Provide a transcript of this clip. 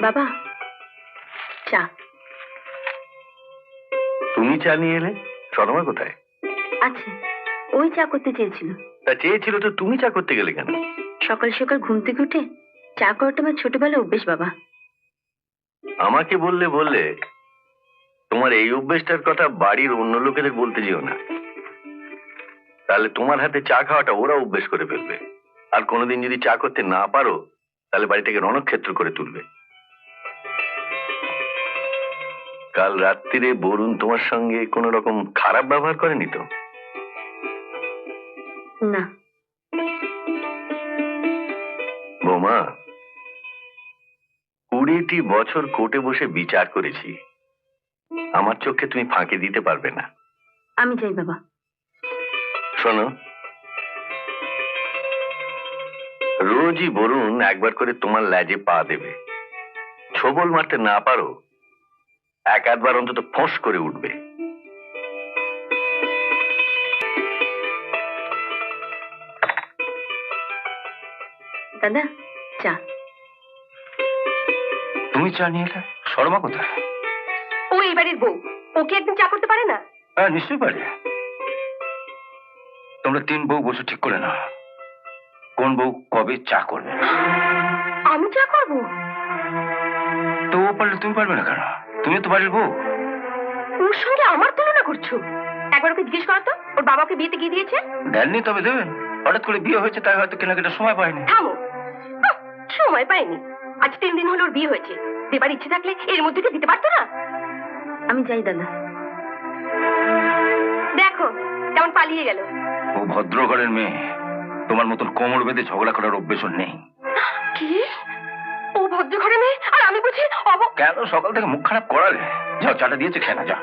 বাবা, চা। তুমি চা নিয়ে এলে? সরমা কোথায়? আছে, ওই চা করতে চেয়েছিল। তা চেয়েছিল তো তুমি চা করতে গেলে কেন? সকাল সকাল ঘুম থেকে উঠে চা করাটা আমার ছোটবেলা অভ্যেস বাবা। আমাকে বললে বললে, তোমার এই অভ্যেসটার কথা বাড়ির অন্য লোকেদের বলতে যেও না, তাহলে তোমার হাতে চা খাওয়াটা ওরা অভ্যেস করে ফেলবে। আর কোনোদিন যদি চা করতে না পারো, তাহলে বাড়িটাকে রণক্ষেত্র করে তুলবে। কাল রাত্রিরে বরুণ তোমার সঙ্গে কোনো রকম খারাপ ব্যবহার করেনি তো? না। বৌমা, 20টি বছর কোর্টে বসে বিচার করেছি, আমার চোখে তুমি ফাঁকি দিতে পারবে না। আমি যাই বাবা। শোনো, রোজই বরুণ একবার করে তোমার ল্যাজে পা দেবে। ছোবল মারতে না পারো, এক আধবার অন্তত ফোঁস করে উঠবে। দাদা, চা। তুমি চা নিয়ে এলে? শর্মা কোথায়? ও এই বাড়ির বউ, ওকে একদিন চা করতে পারে না? হ্যাঁ, নিশ্চয়ই পারে। তোমরা 3 বউ বসে ঠিক করে না কোন বউ কবে চা করবে। আমি চা করবো? তো ও পারলে তুমি পারবে না কেন? তুমি তো বাড়ির বউ। ওর সঙ্গে আমার তুলনা করছো? একবার ওকে জিজ্ঞেস করো তো, ওর বাবাকে বিয়েতে গিয়ে দিয়েছে? দেননি, তবে দেবেন। হঠাৎ করে বিয়ে হয়েছে, তাই হয়তো কেনাকাটা সময় পায়নি। থামো, সময় পাইনি। আজ 3 দিন হলো ওর বিয়ে হয়েছে, দেবার ইচ্ছে থাকলে এর মধ্যে কি দিতে পারতো না? আমি যাই দাদা। দেখো কেমন পালিয়ে গেল। ও ভদ্র ঘরের মেয়ে, তোমার মতন কোমর বেঁধে ঝগড়া করার অভ্যেস ওর নেই। কি? ও ভদ্র ঘরের মেয়ে আর আমি বুঝি কেন সকাল থেকে মুখ খারাপ করালে? যাও, চাটা দিয়েছে, খেয়ে না, যাও।